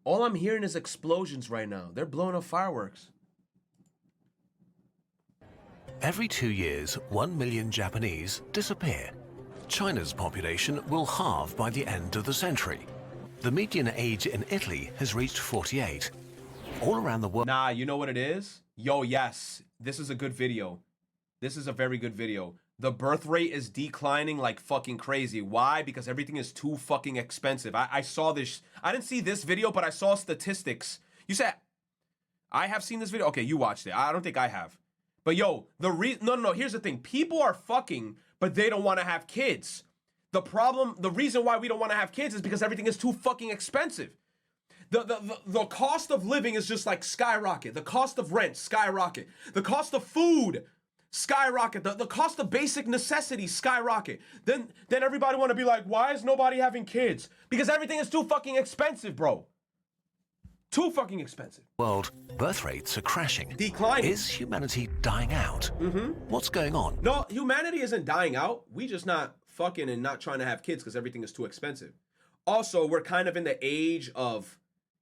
All I'm hearing is explosions right now. They're blowing up fireworks. Every 2 years, 1 million Japanese disappear. China's population will halve by the end of the century. The median age in Italy has reached 48. All around the world. Nah, you know what it is? Yo, yes, this is a good video. This is a very good video. The birth rate is declining like fucking crazy. Why? Because everything is too fucking expensive. I saw this. I didn't see this video, but I saw statistics. You said, I have seen this video. Okay, you watched it. I don't think I have. But yo, no, here's the thing. People are fucking, but they don't want to have kids. The reason why we don't want to have kids is because everything is too fucking expensive. The cost of living is just like skyrocket. The cost of rent, skyrocket. The cost of food, skyrocket. The cost of basic necessities, skyrocket. Then everybody want to be like, why is nobody having kids? Because everything is too fucking expensive, bro. Too fucking expensive. World, birth rates are crashing. Declining. Is humanity dying out? What's going on? No, humanity isn't dying out. We just not fucking and not trying to have kids because everything is too expensive. Also, we're kind of in the age of,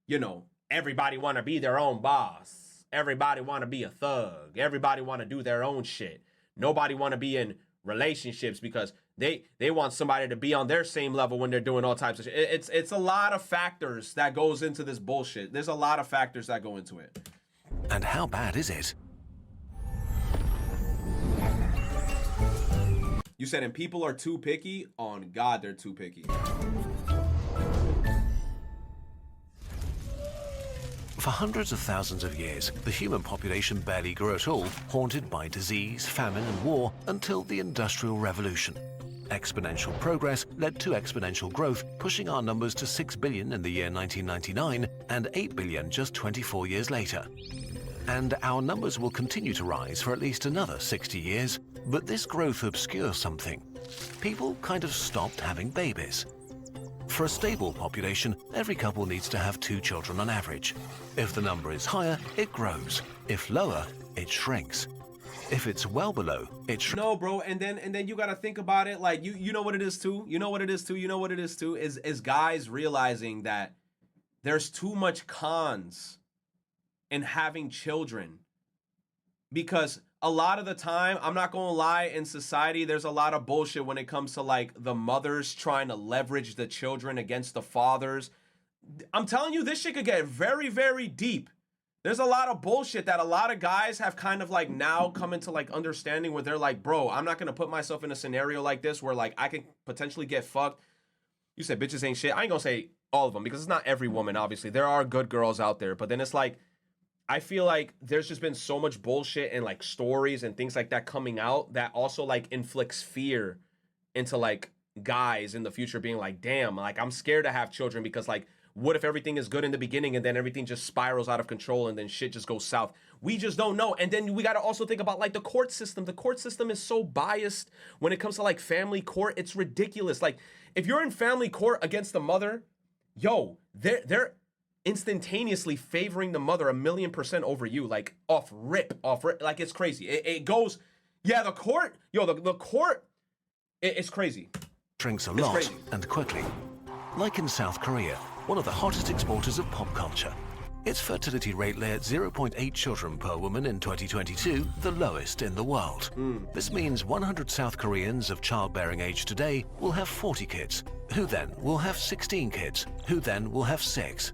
you know, everybody want to be their own boss. Everybody want to be a thug. Everybody want to do their own shit. Nobody want to be in relationships because they want somebody to be on their same level when they're doing all types of shit. It's a lot of factors that goes into this bullshit. There's a lot of factors that go into it. And how bad is it? You said, and people are too picky? On God, they're too picky. For hundreds of thousands of years, the human population barely grew at all, haunted by disease, famine and war until the Industrial Revolution. Exponential progress led to exponential growth, pushing our numbers to 6 billion in the year 1999 and 8 billion just 24 years later. And our numbers will continue to rise for at least another 60 years, but this growth obscures something. People kind of stopped having babies. For a stable population, every couple needs to have 2 children on average. If the number is higher, it grows. If lower, it shrinks. If it's well below, it shrinks. No, bro, and then you gotta think about it like you know what it is too. You know what it is too. You know what it is too. Is guys realizing that there's too much cons in having children, because a lot of the time, I'm not gonna lie, in society, there's a lot of bullshit when it comes to like the mothers trying to leverage the children against the fathers. I'm telling you, this shit could get very, very deep. There's a lot of bullshit that a lot of guys have kind of like now come into like understanding where they're like, bro, I'm not gonna put myself in a scenario like this where like I can potentially get fucked. You said bitches ain't shit. I ain't gonna say all of them because it's not every woman, obviously. There are good girls out there, but then it's like, I feel like there's just been so much bullshit and like stories and things like that coming out that also like inflicts fear into like guys in the future being like, damn, like I'm scared to have children because like, what if everything is good in the beginning and then everything just spirals out of control and then shit just goes south? We just don't know. And then we got to also think about like the court system. The court system is so biased when it comes to like family court. It's ridiculous. Like if you're in family court against the mother, yo, they're instantaneously favoring the mother 1,000,000% over you, like off rip, like it's crazy. It goes, yeah, the court, yo, the court, it's crazy. Shrinks a lot and quickly. Like in South Korea, one of the hottest exporters of pop culture. Its fertility rate lay at 0.8 children per woman in 2022, the lowest in the world. This means 100 South Koreans of childbearing age today will have 40 kids, who then will have 16 kids, who then will have 6.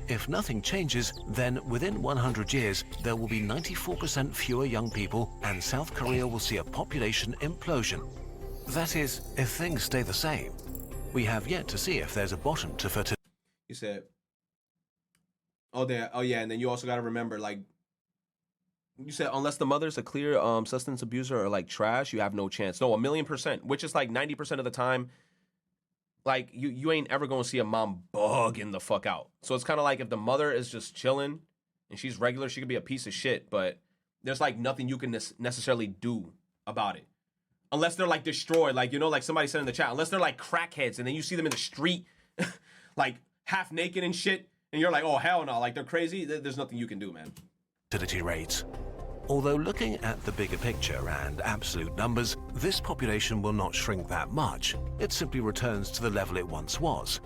If nothing changes, then within 100 years, there will be 94% fewer young people and South Korea will see a population implosion. That is, if things stay the same. We have yet to see if there's a bottom to fertility. You said, oh yeah, and then you also got to remember, like, you said, unless the mother's a clear substance abuser or like trash, you have no chance. No, 1,000,000%, which is like 90% of the time. Like, you ain't ever gonna see a mom bugging the fuck out. So it's kind of like if the mother is just chilling and she's regular, she could be a piece of shit, but there's like nothing you can necessarily do about it. Unless they're like destroyed, like, you know, like somebody said in the chat, unless they're like crackheads and then you see them in the street, like half naked and shit, and you're like, oh, hell no, like they're crazy, there's nothing you can do, man. Fertility rates. Although looking at the bigger picture and absolute numbers, this population will not shrink that much. It simply returns to the level it once was.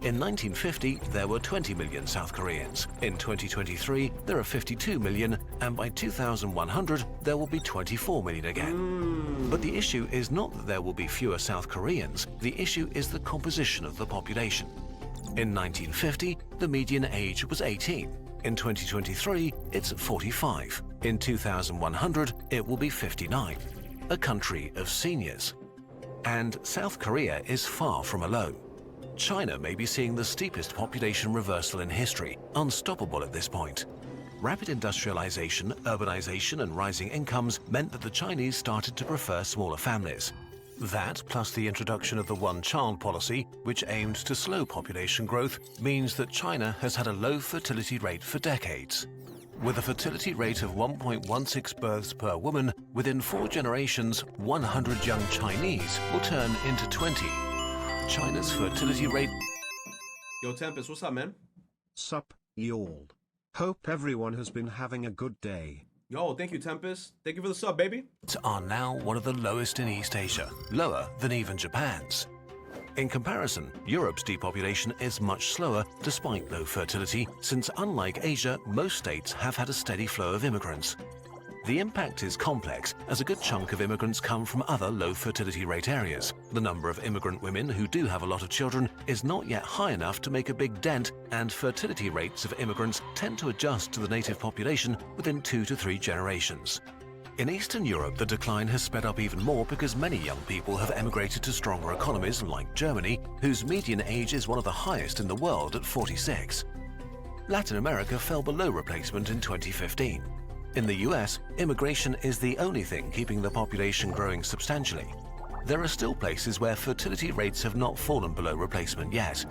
In 1950, there were 20 million South Koreans. In 2023, there are 52 million, and by 2100, there will be 24 million again. But the issue is not that there will be fewer South Koreans, the issue is the composition of the population. In 1950, the median age was 18. In 2023, it's 45. In 2100, it will be 59. A country of seniors. And South Korea is far from alone. China may be seeing the steepest population reversal in history, unstoppable at this point. Rapid industrialization, urbanization, and rising incomes meant that the Chinese started to prefer smaller families. That, plus the introduction of the one-child policy, which aimed to slow population growth, means that China has had a low fertility rate for decades. With a fertility rate of 1.16 births per woman, within 4 generations, 100 young Chinese will turn into 20. China's fertility rate... Yo, Tempest, what's up, man? Sup, y'all. Hope everyone has been having a good day. Yo, thank you, Tempest. Thank you for the sub, baby. ...are now one of the lowest in East Asia, lower than even Japan's. In comparison, Europe's depopulation is much slower despite low fertility, since unlike Asia, most states have had a steady flow of immigrants. The impact is complex, as a good chunk of immigrants come from other low fertility rate areas. The number of immigrant women who do have a lot of children is not yet high enough to make a big dent, and fertility rates of immigrants tend to adjust to the native population within 2 to 3 generations. In Eastern Europe, the decline has sped up even more because many young people have emigrated to stronger economies like Germany, whose median age is one of the highest in the world at 46. Latin America fell below replacement in 2015. In the US, immigration is the only thing keeping the population growing substantially. There are still places where fertility rates have not fallen below replacement yet.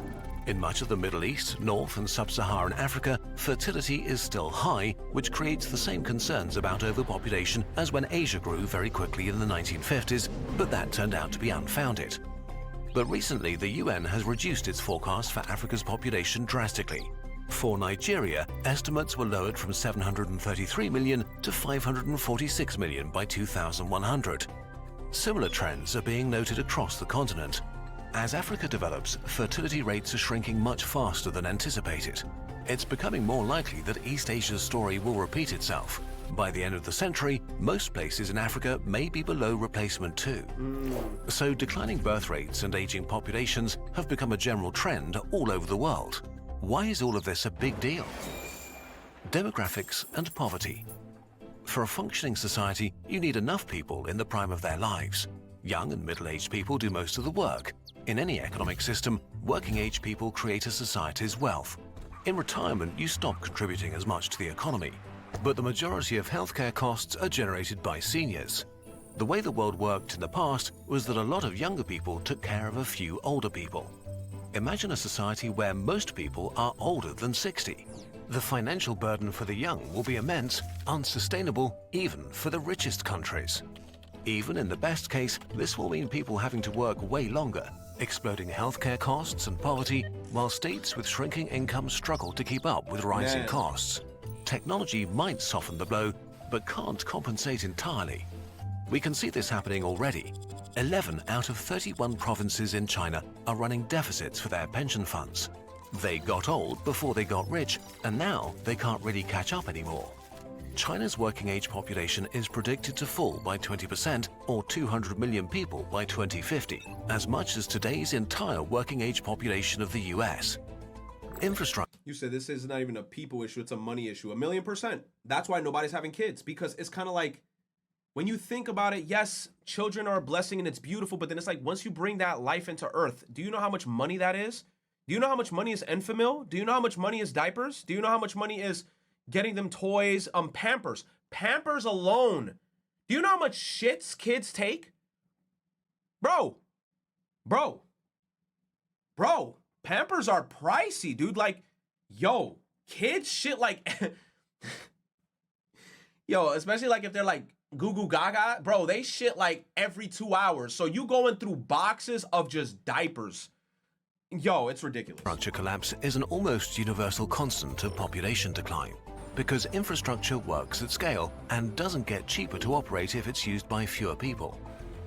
In much of the Middle East, North and Sub-Saharan Africa, fertility is still high, which creates the same concerns about overpopulation as when Asia grew very quickly in the 1950s, but that turned out to be unfounded. But recently, the UN has reduced its forecast for Africa's population drastically. For Nigeria, estimates were lowered from 733 million to 546 million by 2100. Similar trends are being noted across the continent. As Africa develops, fertility rates are shrinking much faster than anticipated. It's becoming more likely that East Asia's story will repeat itself. By the end of the century, most places in Africa may be below replacement too. So declining birth rates and aging populations have become a general trend all over the world. Why is all of this a big deal? Demographics and poverty. For a functioning society, you need enough people in the prime of their lives. Young and middle-aged people do most of the work. In any economic system, working-age people create a society's wealth. In retirement, you stop contributing as much to the economy. But the majority of healthcare costs are generated by seniors. The way the world worked in the past was that a lot of younger people took care of a few older people. Imagine a society where most people are older than 60. The financial burden for the young will be immense, unsustainable, even for the richest countries. Even in the best case, this will mean people having to work way longer, exploding healthcare costs and poverty, while states with shrinking incomes struggle to keep up with rising costs. Technology might soften the blow, but can't compensate entirely. We can see this happening already. 11 out of 31 provinces in China are running deficits for their pension funds. They got old before they got rich, and now they can't really catch up anymore. China's working-age population is predicted to fall by 20%, or 200 million people by 2050, as much as today's entire working-age population of the US. Infrastructure. You said this is not even a people issue, it's a money issue. 1,000,000%. That's why nobody's having kids, because it's kind of like, when you think about it, yes, children are a blessing and it's beautiful, but then it's like, once you bring that life into earth, do you know how much money that is? Do you know how much money is Enfamil? Do you know how much money is diapers? Do you know how much money is getting them toys, Pampers? Pampers alone. Do you know how much shits kids take? Bro, Pampers are pricey, dude. Like, yo, kids shit like, yo, especially like if they're like goo goo gaga, bro, they shit like every 2 hours. So you going through boxes of just diapers. Yo, it's ridiculous. Infrastructure collapse is an almost universal constant of population decline, because infrastructure works at scale and doesn't get cheaper to operate if it's used by fewer people.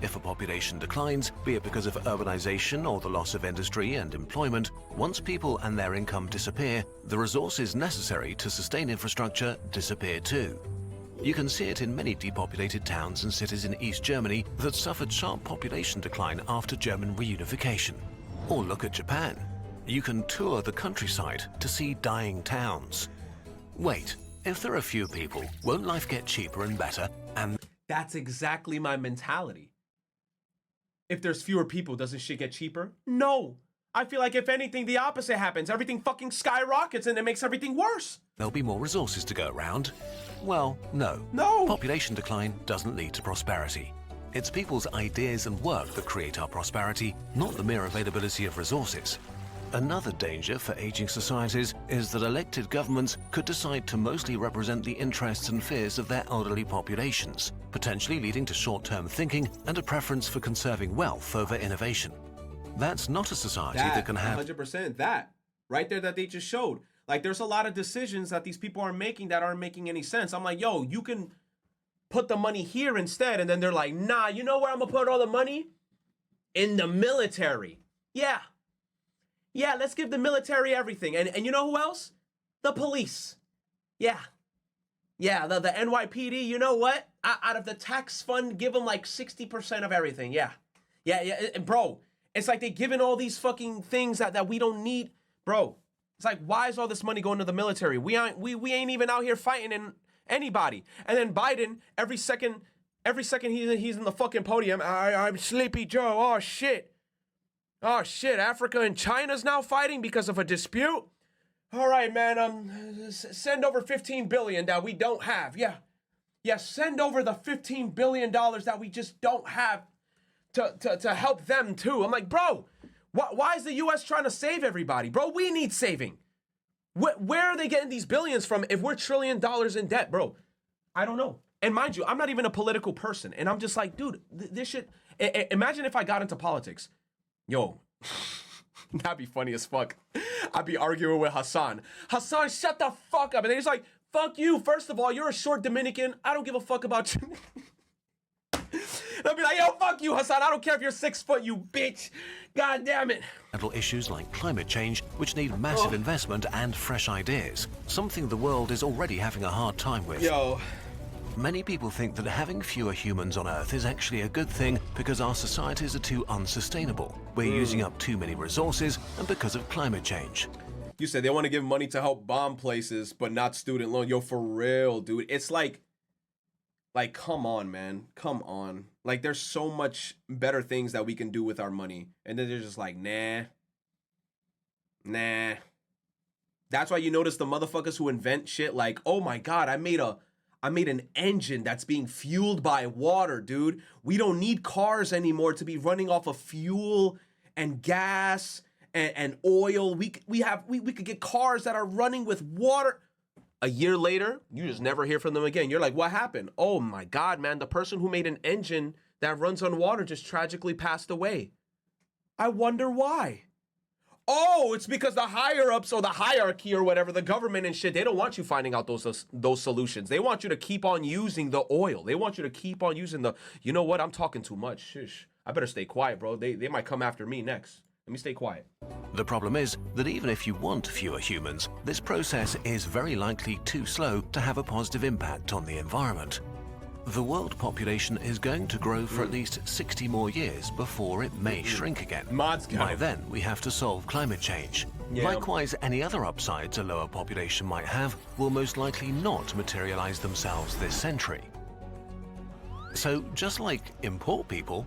If a population declines, be it because of urbanization or the loss of industry and employment, once people and their income disappear, the resources necessary to sustain infrastructure disappear too. You can see it in many depopulated towns and cities in East Germany that suffered sharp population decline after German reunification. Or look at Japan. You can tour the countryside to see dying towns. Wait, if there are few people, won't life get cheaper and better? And that's exactly my mentality. If there's fewer people, doesn't shit get cheaper? No. I feel like if anything, the opposite happens. Everything fucking skyrockets and it makes everything worse. There'll be more resources to go around. Well, no. No. Population decline doesn't lead to prosperity. It's people's ideas and work that create our prosperity, not the mere availability of resources. Another danger for aging societies is that elected governments could decide to mostly represent the interests and fears of their elderly populations, potentially leading to short-term thinking and a preference for conserving wealth over innovation. That's not a society that can have 100% that right there that they just showed. Like, there's a lot of decisions that these people are making that aren't making any sense. I'm like, yo, you can put the money here instead. And then they're like, nah, you know where I'm gonna put all the money? In the military. Yeah, let's give the military everything. And you know who else? The police. Yeah, the NYPD, you know what? Out of the tax fund, give them like 60% of everything. Yeah, bro. It's like they giving all these fucking things that we don't need. Bro, it's like, why is all this money going to the military? We ain't even out here fighting in anybody. And then Biden, every second he's in the fucking podium. I'm Sleepy Joe. Oh shit, Africa and China's now fighting because of a dispute? All right, man, send over $15 billion that we don't have. Yeah, send over the $15 billion that we just don't have to help them too. I'm like, bro, why is the U.S. trying to save everybody? Bro, we need saving. Where are they getting these billions from if we're $1 trillion in debt, bro? I don't know. And mind you, I'm not even a political person. And I'm just like, dude, this shit, imagine if I got into politics. Yo, that'd be funny as fuck. I'd be arguing with Hassan. Hassan, shut the fuck up. And then he's like, fuck you. First of all, you're a short Dominican. I don't give a fuck about you. And I'll be like, yo, fuck you, Hassan. I don't care if you're 6 foot, you bitch. God damn it. Issues like climate change, which need massive investment and fresh ideas, something the world is already having a hard time with. Yo. Many people think that having fewer humans on Earth is actually a good thing because our societies are too unsustainable. We're using up too many resources and because of climate change. You said they want to give money to help bomb places, but not student loan. Yo, for real, dude. It's like, come on, man. Come on. Like, there's so much better things that we can do with our money. And then they're just like, nah. That's why you notice the motherfuckers who invent shit like, oh my God, I made an engine that's being fueled by water, dude. We don't need cars anymore to be running off of fuel and gas and oil. We could get cars that are running with water. A year later, you just never hear from them again. You're like, what happened? Oh my God, man, the person who made an engine that runs on water just tragically passed away. I wonder why. Oh, it's because the higher-ups or the hierarchy or whatever, the government and shit, they don't want you finding out those solutions. They want you to keep on using the oil. They want you to keep on using the, you know what, I'm talking too much. Shush. I better stay quiet, bro. They might come after me next. Let me stay quiet. The problem is that even if you want fewer humans, this process is very likely too slow to have a positive impact on the environment. The world population is going to grow for at least 60 more years before it may shrink again. By then, we have to solve climate change. Yeah. Likewise, any other upsides a lower population might have will most likely not materialize themselves this century. So, just like import people,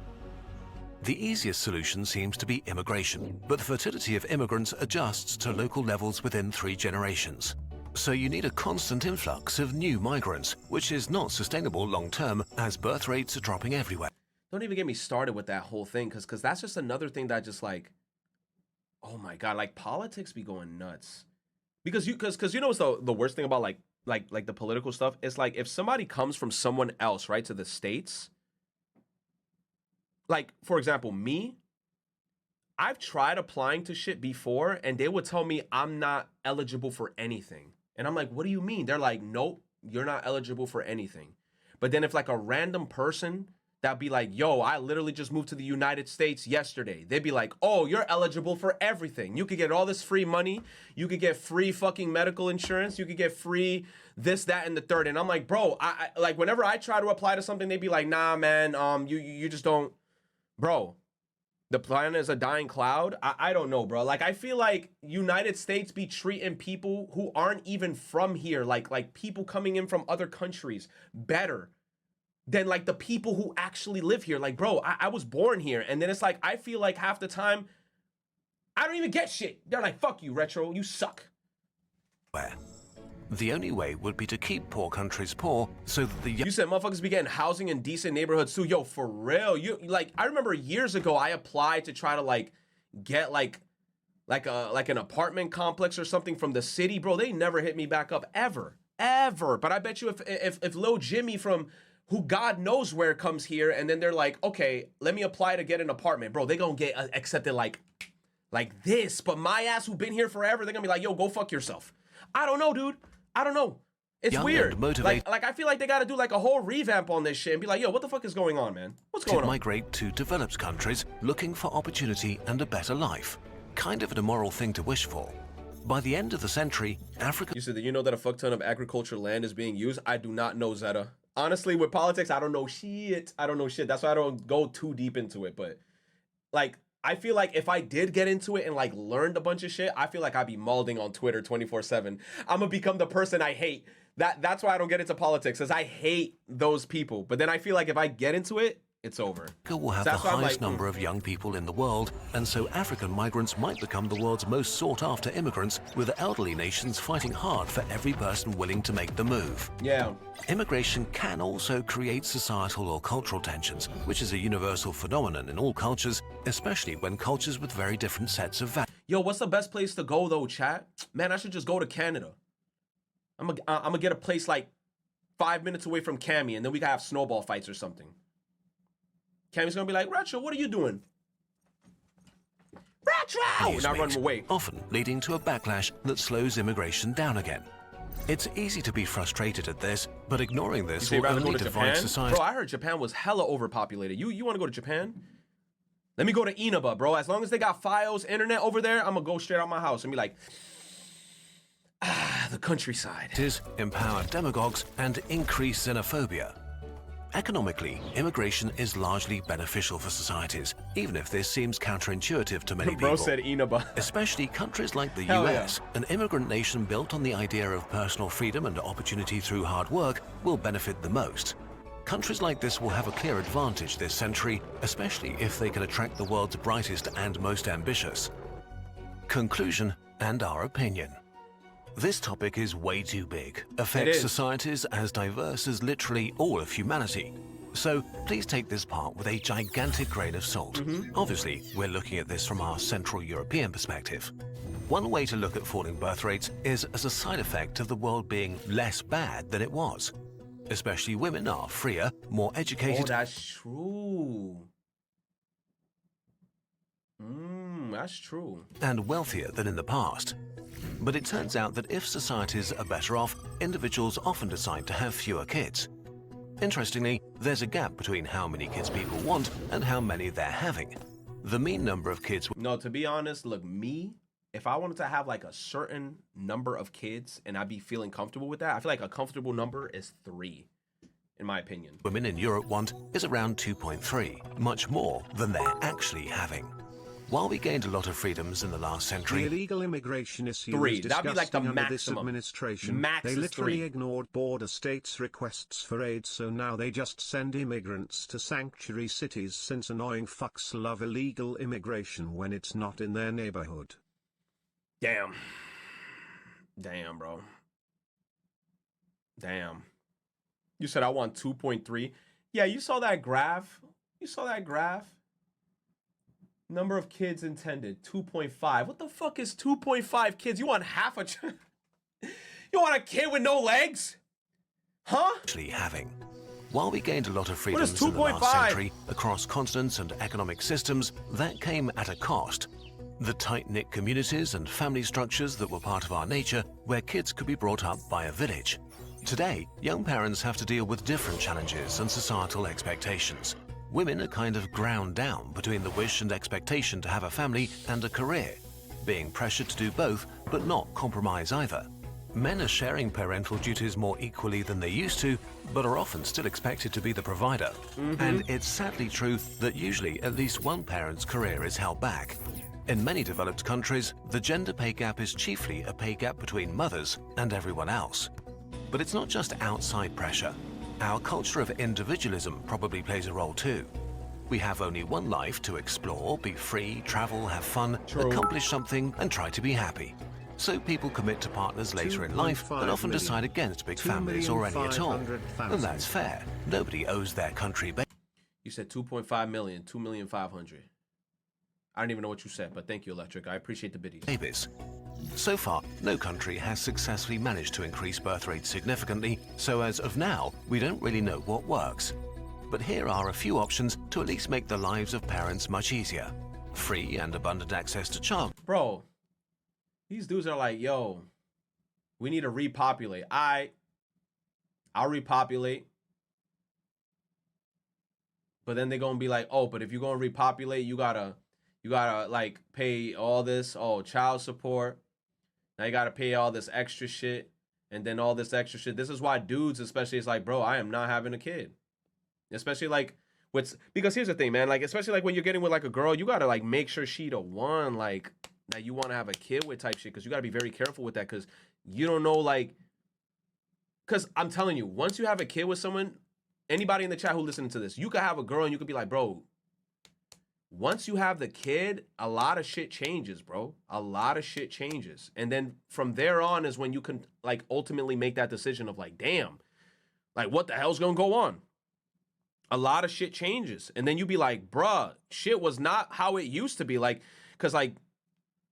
the easiest solution seems to be immigration, but the fertility of immigrants adjusts to local levels within 3 generations. So you need a constant influx of new migrants, which is not sustainable long-term as birth rates are dropping everywhere. Don't even get me started with that whole thing, because that's just another thing that just like, oh my God, like politics be going nuts. Because you know what's the worst thing about like the political stuff? It's like if somebody comes from someone else, right, to the States, like, for example, me, I've tried applying to shit before and they would tell me I'm not eligible for anything. And I'm like, what do you mean? They're like, nope, you're not eligible for anything. But then if like a random person that'd be like, yo, I literally just moved to the United States yesterday. They'd be like, oh, you're eligible for everything. You could get all this free money. You could get free fucking medical insurance. You could get free this, that, and the third. And I'm like, bro, I like whenever I try to apply to something, they'd be like, nah, man, you just don't, bro. The planet is a dying cloud. I don't know, bro. Like, I feel like United States be treating people who aren't even from here, like people coming in from other countries, better than like the people who actually live here. Like, bro, I was born here. And then it's like, I feel like half the time, I don't even get shit. They're like, fuck you, Retro. You suck. Where? The only way would be to keep poor countries poor so that the You said motherfuckers be getting housing in decent neighborhoods too. Yo, for real. You like, I remember years ago I applied to try to like get like an apartment complex or something from the city. Bro, they never hit me back up ever. But I bet you if Lil Jimmy from who God knows where comes here and then they're like, okay, let me apply to get an apartment. Bro, they gonna get accepted like this. But my ass who been here forever, they're gonna be like, yo, go fuck yourself. I don't know, dude. I don't know. It's Young weird. and motivated. Like I feel like they got to do like a whole revamp on this shit and be like, yo, what the fuck is going on, man? What's going on? Migrate to developed countries looking for opportunity and a better life. Kind of an immoral thing to wish for. By the end of the century, Africa... You said that you know that a fuck ton of agriculture land is being used? I do not know, Zeta. Honestly, with politics, I don't know shit. That's why I don't go too deep into it. But like, I feel like if I did get into it and like learned a bunch of shit, I feel like I'd be mauling on Twitter 24/7. I'm gonna become the person I hate. That's why I don't get into politics, because I hate those people. But then I feel like if I get into it, it's over. Africa will have the highest number of young people in the world, and so African migrants might become the world's most sought-after immigrants, with elderly nations fighting hard for every person willing to make the move. Yeah. Immigration can also create societal or cultural tensions, which is a universal phenomenon in all cultures, especially when cultures with very different sets of values. Yo, what's the best place to go though, chat? Man, I should just go to Canada. I'm gonna get a place like 5 minutes away from Cammy, and then we can have snowball fights or something. Cammy's gonna be like, Retro, what are you doing? Retro! And I run away. Often leading to a backlash that slows immigration down again. It's easy to be frustrated at this, but ignoring this will only divide society. Bro, I heard Japan was hella overpopulated. You want to go to Japan? Let me go to Inaba, bro. As long as they got Fios internet over there, I'm gonna go straight out my house and be like, the countryside. Empower demagogues and increase xenophobia. Economically, immigration is largely beneficial for societies, even if this seems counterintuitive to many people. Bro said Inaba. Especially countries like the Hell US, yeah. An immigrant nation built on the idea of personal freedom and opportunity through hard work will benefit the most. Countries like this will have a clear advantage this century, especially if they can attract the world's brightest and most ambitious. Conclusion and our opinion. This topic is way too big, affects societies as diverse as literally all of humanity. So please take this part with a gigantic grain of salt. Obviously, we're looking at this from our Central European perspective. One way to look at falling birth rates is as a side effect of the world being less bad than it was. Especially women are freer, more educated. Oh, that's true. That's true. And wealthier than in the past. But it turns out that if societies are better off, individuals often decide to have fewer kids. Interestingly, there's a gap between how many kids people want and how many they're having. The mean number of kids... No, to be honest, look, if I wanted to have like a certain number of kids and I'd be feeling comfortable with that, I feel like a comfortable number is 3, in my opinion. Women in Europe want is around 2.3, much more than they're actually having. While we gained a lot of freedoms in the last century, the illegal immigration issue 3. is That'd be like the disgusting under this maximum. administration. Max they is literally 3. ignored border states' requests for aid, so now they just send immigrants to sanctuary cities, since annoying fucks love illegal immigration when it's not in their neighborhood. Damn, bro. Damn. You said I want 2.3. Yeah, you saw that graph. Number of kids intended, 2.5. What the fuck is 2.5 kids? You want half a... You want a kid with no legs? Huh? Actually having. While we gained a lot of freedoms is in the last 2.5? century across continents and economic systems, that came at a cost. The tight-knit communities and family structures that were part of our nature, where kids could be brought up by a village. Today, young parents have to deal with different challenges and societal expectations. Women are kind of ground down between the wish and expectation to have a family and a career, being pressured to do both but not compromise either. Men are sharing parental duties more equally than they used to, but are often still expected to be the provider. And it's sadly true that usually at least one parent's career is held back. In many developed countries, the gender pay gap is chiefly a pay gap between mothers and everyone else. But it's not just outside pressure. Our culture of individualism probably plays a role too. We have only one life to explore, be free, travel, have fun, accomplish something, and try to be happy. So people commit to partners later in life and often decide against big families or any at all. And that's fair. Nobody owes their country. You said 2.5 million, 2,500,000. I don't even know what you said, but thank you, Electric. I appreciate the biddies. Babies. So far, no country has successfully managed to increase birth rates significantly, so as of now, we don't really know what works. But here are a few options to at least make the lives of parents much easier. Free and abundant access to child. Bro, these dudes are like, yo, we need to repopulate. I'll repopulate. But then they're going to be like, oh, but if you're going to repopulate, you gotta like pay all this, child support. Now you gotta pay all this extra shit, and then all this extra shit. This is why dudes, especially, it's like, bro, I am not having a kid. Especially like because here's the thing, man. Like, especially like when you're getting with like a girl, you gotta like make sure she the one like that you want to have a kid with type shit. Because you gotta be very careful with that. Because you don't know like. Because I'm telling you, once you have a kid with someone, anybody in the chat who listening to this, you could have a girl and you could be like, bro. Once you have the kid, a lot of shit changes, bro. A lot of shit changes. And then from there on is when you can like ultimately make that decision of like, damn, like what the hell's gonna go on? A lot of shit changes. And then you be like, bruh, shit was not how it used to be. Like, cause like,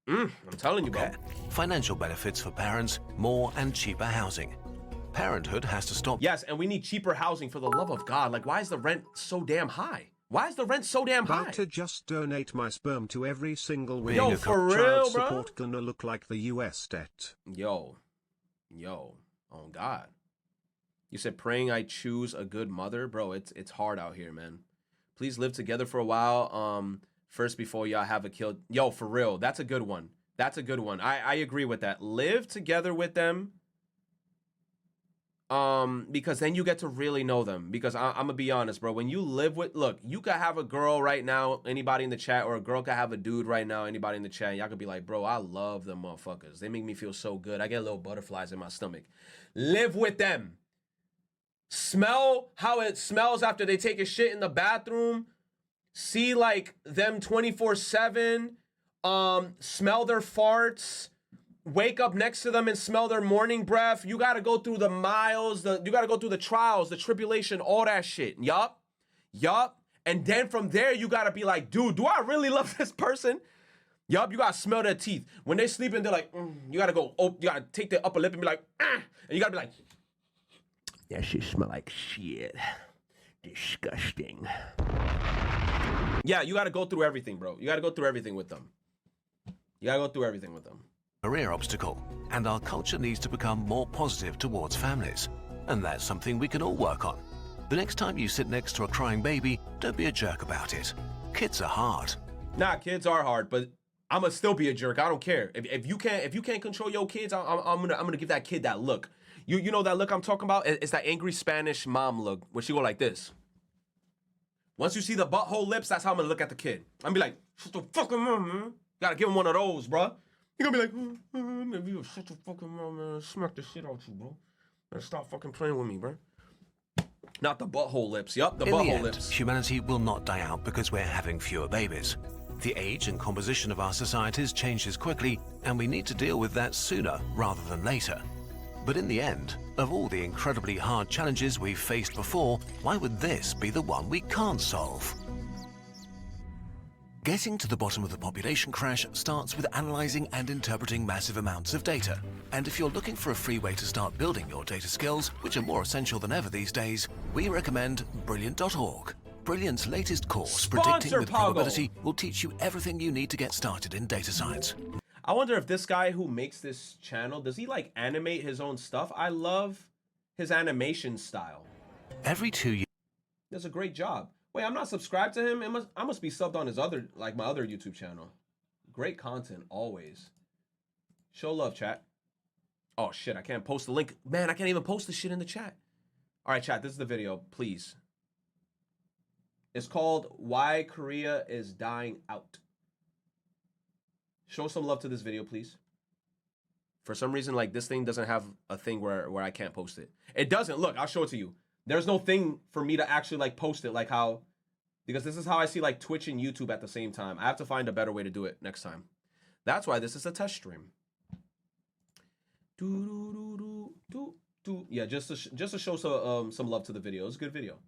I'm telling you, bro. Financial benefits for parents, more and cheaper housing. Parenthood has to stop. Yes, and we need cheaper housing for the love of God. Like, why is the rent so damn high? Why is the rent so damn high? About to just donate my sperm to every single way. Yo, for real, child bro? Support gonna look like the US debt. Yo, oh God. You said praying I choose a good mother, bro. It's hard out here, man. Please live together for a while. First before y'all have a kid. Yo, for real, that's a good one. That's a good one. I agree with that. Live together with them. Because then you get to really know them. Because I'm gonna be honest, bro. When you live with, look, you could have a girl right now, anybody in the chat, or a girl could have a dude right now, anybody in the chat. Y'all could be like, bro, I love them motherfuckers. They make me feel so good. I get little butterflies in my stomach. Live with them. Smell how it smells after they take a shit in the bathroom. See like them 24/7. Smell their farts. Wake up next to them and smell their morning breath. You got to go through the miles, you got to go through the trials, the tribulation, all that shit. Yup. And then from there, you got to be like, dude, do I really love this person? Yup, you got to smell their teeth. When they sleeping, they're like, you got to go, you got to take their upper lip and be like, and you got to be like, that shit smell like shit. Disgusting. Yeah, you got to go through everything, bro. You got to go through everything with them. Career obstacle, and our culture needs to become more positive towards families. And that's something we can all work on. The next time you sit next to a crying baby, don't be a jerk about it. Kids are hard. Nah, kids are hard, but I'm gonna still be a jerk. I don't care. If you can't control your kids, I'm gonna give that kid that look. You know that look I'm talking about? It's that angry Spanish mom look where she go like this. Once you see the butthole lips, that's how I'm gonna look at the kid. I'm gonna be like, shut the fucking mouth, man. Gotta give him one of those, bruh. You're gonna be like, maybe you shut your fucking mouth, man. Smack the shit out you, bro. Better stop fucking playing with me, bro. Not the butthole lips. Yup, the butthole lips. Humanity will not die out because we're having fewer babies. The age and composition of our societies changes quickly, and we need to deal with that sooner rather than later. But in the end, of all the incredibly hard challenges we've faced before, why would this be the one we can't solve? Getting to the bottom of the population crash starts with analyzing and interpreting massive amounts of data. And if you're looking for a free way to start building your data skills, which are more essential than ever these days, we recommend Brilliant.org. Brilliant's latest course, Predicting with Probability, will teach you everything you need to get started in data science. I wonder if this guy who makes this channel, does he like animate his own stuff? I love his animation style. Every 2 years. Does a great job. Wait, I'm not subscribed to him. I must be subbed on his other, like my other YouTube channel. Great content always. Show love, chat. Oh shit, I can't post the link. Man, I can't even post the shit in the chat. All right, chat, this is the video, please. It's called Why Korea is Dying Out. Show some love to this video, please. For some reason, like, this thing doesn't have a thing where I can't post it. It doesn't. Look, I'll show it to you. There's no thing for me to actually, like, post it like how... Because this is how I see, like, Twitch and YouTube at the same time. I have to find a better way to do it next time. That's why this is a test stream. Yeah, just to show some love to the video. It's a good video.